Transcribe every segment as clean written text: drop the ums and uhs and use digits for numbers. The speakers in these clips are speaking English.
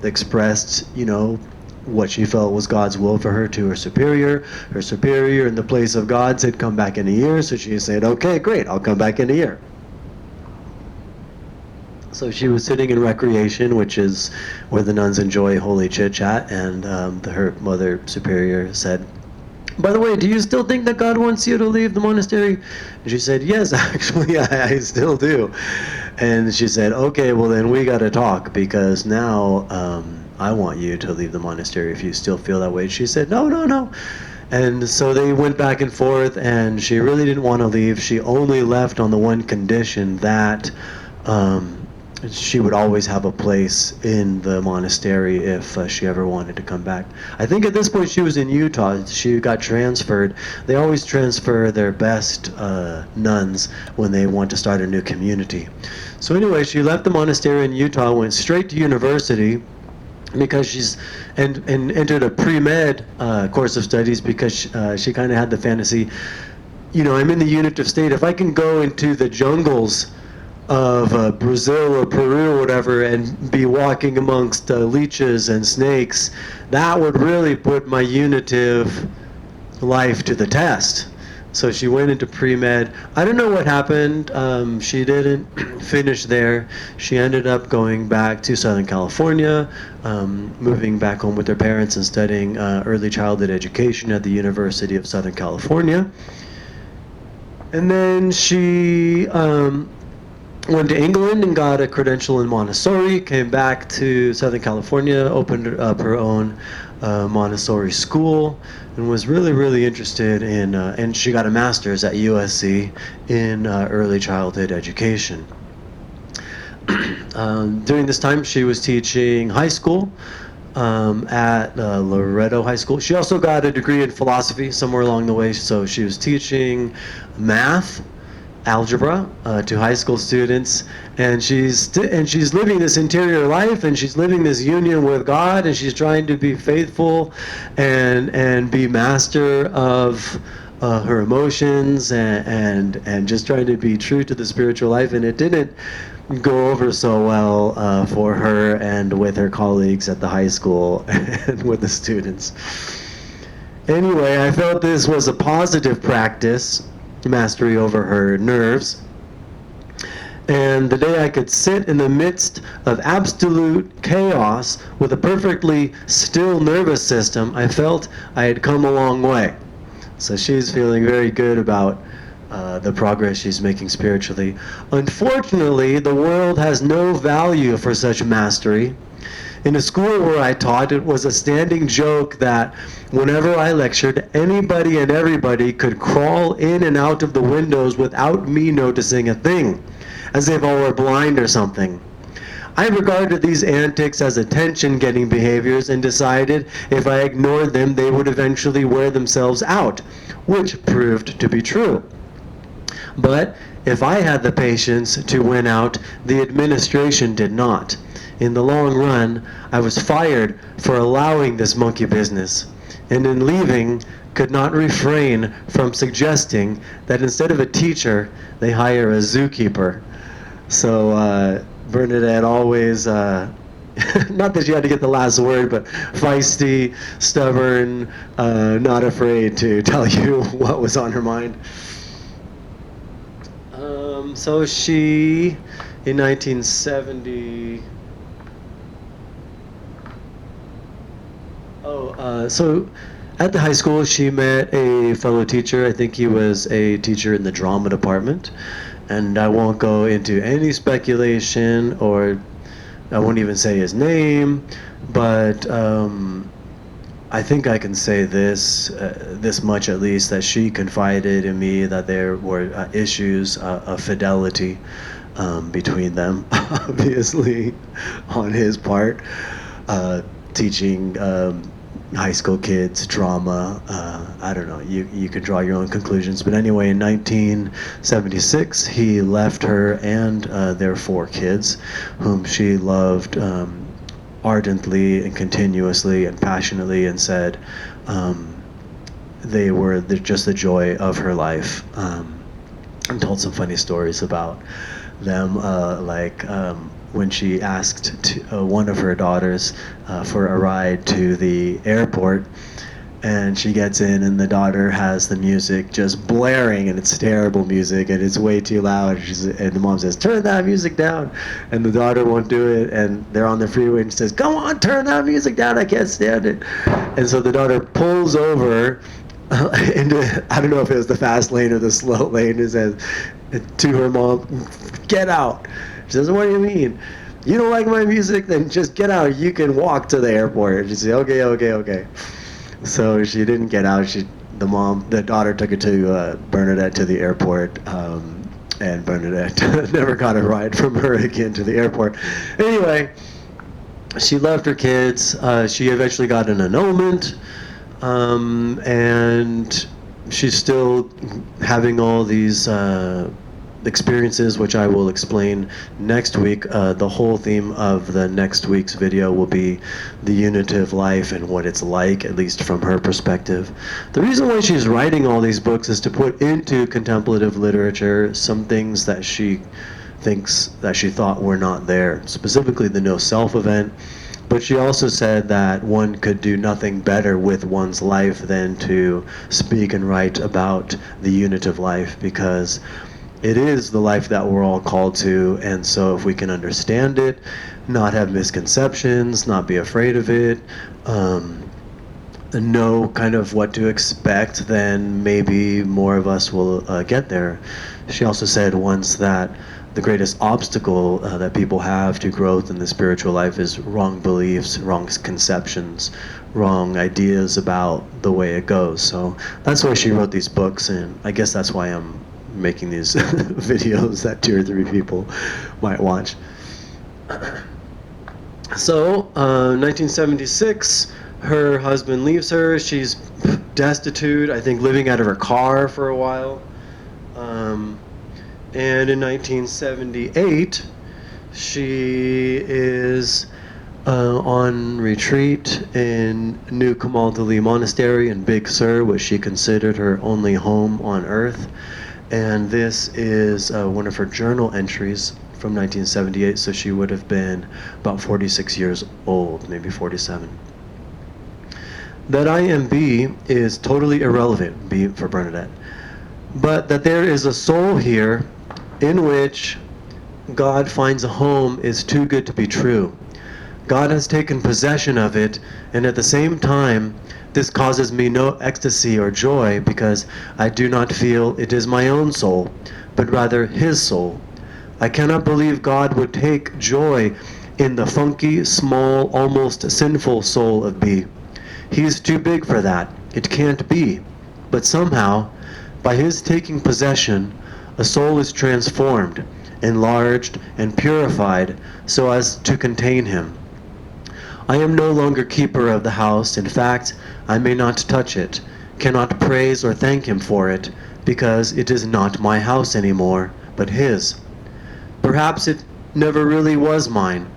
expressed, what she felt was God's will for her to her superior. Her superior, in the place of God, said, come back in a year. So she said, okay, great, I'll come back in a year. So she was sitting in recreation, which is where the nuns enjoy holy chit-chat, and her mother superior said, by the way, do you still think that God wants you to leave the monastery? And she said, yes, actually, I still do. And she said, okay, well then we got to talk, because now I want you to leave the monastery if you still feel that way. She said, no, no, no. And so they went back and forth, and she really didn't want to leave. She only left on the one condition that she would always have a place in the monastery if she ever wanted to come back. I think at this point she was in Utah. She got transferred. They always transfer their best nuns when they want to start a new community. So anyway, she left the monastery in Utah, went straight to university, because she's and entered a pre-med course of studies, because she kind of had the fantasy, I'm in the unitive state. If I can go into the jungles of Brazil or Peru or whatever and be walking amongst leeches and snakes, that would really put my unitive life to the test. So she went into pre-med. I don't know what happened. She didn't finish there. She ended up going back to Southern California, moving back home with her parents and studying early childhood education at the University of Southern California. And then she went to England and got a credential in Montessori, came back to Southern California, opened up her own Montessori school, and was really, really interested in, and she got a master's at USC in early childhood education. During this time, she was teaching high school at Loretto High School. She also got a degree in philosophy somewhere along the way, so she was teaching math, algebra to high school students, and she's living this interior life, and she's living this union with God, and she's trying to be faithful and be master of her emotions, and just trying to be true to the spiritual life. And it didn't go over so well for her and with her colleagues at the high school and with the students. Anyway, I felt this was a positive practice, mastery over her nerves. And the day I could sit in the midst of absolute chaos with a perfectly still nervous system, I felt I had come a long way. So she's feeling very good about the progress she's making spiritually. Unfortunately, the world has no value for such mastery. In a school where I taught, it was a standing joke that whenever I lectured, anybody and everybody could crawl in and out of the windows without me noticing a thing, as if I were blind or something. I regarded these antics as attention-getting behaviors and decided if I ignored them, they would eventually wear themselves out, which proved to be true. But if I had the patience to win out, the administration did not. In the long run, I was fired for allowing this monkey business, and in leaving, could not refrain from suggesting that instead of a teacher, they hire a zookeeper. So Bernadette always, not that she had to get the last word, but feisty, stubborn, not afraid to tell you what was on her mind. So she, in 1970, so at the high school she met a fellow teacher. I think he was a teacher in the drama department, and I won't go into any speculation, or I won't even say his name, but I think I can say this much at least, that she confided in me that there were issues of fidelity between them, obviously, on his part, teaching high school kids drama. I don't know, you can draw your own conclusions. But anyway, in 1976, he left her and their 4 kids, whom she loved ardently and continuously and passionately, and said they were just the joy of her life, and told some funny stories about them, when she asked one of her daughters for a ride to the airport, and she gets in and the daughter has the music just blaring, and it's terrible music and it's way too loud. And the mom says, turn that music down, and the daughter won't do it, and they're on the freeway and she says, go on, turn that music down, I can't stand it. And so the daughter pulls over into, I don't know if it was the fast lane or the slow lane, and says to her mom, get out. She says, what do you mean? You don't like my music? Then just get out. You can walk to the airport. She said, okay. So she didn't get out. The daughter took her to Bernadette to the airport, and Bernadette never got a ride from her again to the airport. Anyway, she left her kids. She eventually got an annulment, and she's still having all these experiences, which I will explain next week. The whole theme of the next week's video will be the unitive life and what it's like, at least from her perspective. The reason why she's writing all these books is to put into contemplative literature some things that she thinks that she thought were not there, specifically the no self event. But she also said that one could do nothing better with one's life than to speak and write about the unitive life, because it is the life that we're all called to. And so if we can understand it, not have misconceptions, not be afraid of it, know kind of what to expect, then maybe more of us will get there. She also said once that the greatest obstacle that people have to growth in the spiritual life is wrong beliefs, wrong conceptions, wrong ideas about the way it goes. So that's why she wrote these books, and I guess that's why I'm making these videos that 2 or 3 people might watch. So, 1976, her husband leaves her. She's destitute, I think living out of her car for a while. And in 1978, she is on retreat in New Kamaldali Monastery in Big Sur, which she considered her only home on earth. And this is one of her journal entries from 1978, so she would have been about 46 years old, maybe 47. That I am B is totally irrelevant, B for Bernadette, but that there is a soul here in which God finds a home is too good to be true. God has taken possession of it, and at the same time, this causes me no ecstasy or joy, because I do not feel it is my own soul, but rather His soul. I cannot believe God would take joy in the funky, small, almost sinful soul of B. He is too big for that. It can't be. But somehow, by His taking possession, a soul is transformed, enlarged, and purified so as to contain Him. I am no longer keeper of the house. In fact, I may not touch it, cannot praise or thank Him for it, because it is not my house anymore, but His. Perhaps it never really was mine.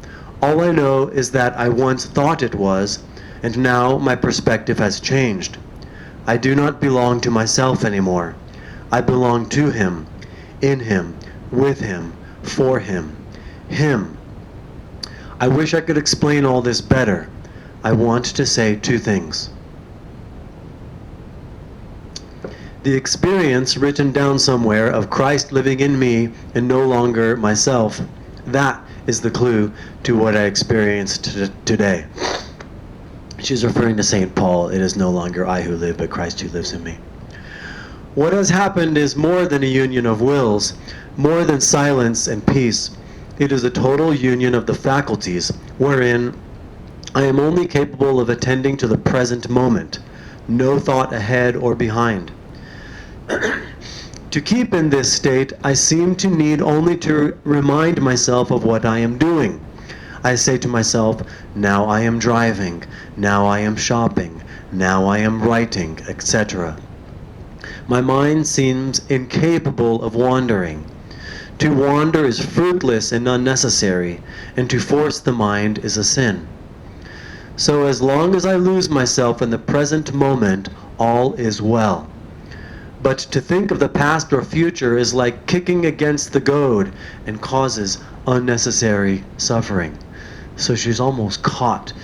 All I know is that I once thought it was, and now my perspective has changed. I do not belong to myself anymore. I belong to Him, in Him, with Him, for Him. Him. I wish I could explain all this better. I want to say 2 things. The experience written down somewhere of Christ living in me and no longer myself, that is the clue to what I experienced today. She's referring to St. Paul. It is no longer I who live, but Christ who lives in me. What has happened is more than a union of wills, more than silence and peace. It is a total union of the faculties, wherein I am only capable of attending to the present moment, no thought ahead or behind. To keep in this state, I seem to need only to remind myself of what I am doing. I say to myself, now I am driving, now I am shopping, now I am writing, etc. My mind seems incapable of wandering. To wander is fruitless and unnecessary, and to force the mind is a sin. So as long as I lose myself in the present moment, all is well. but to think of the past or future is like kicking against the goad and causes unnecessary suffering. So she's almost caught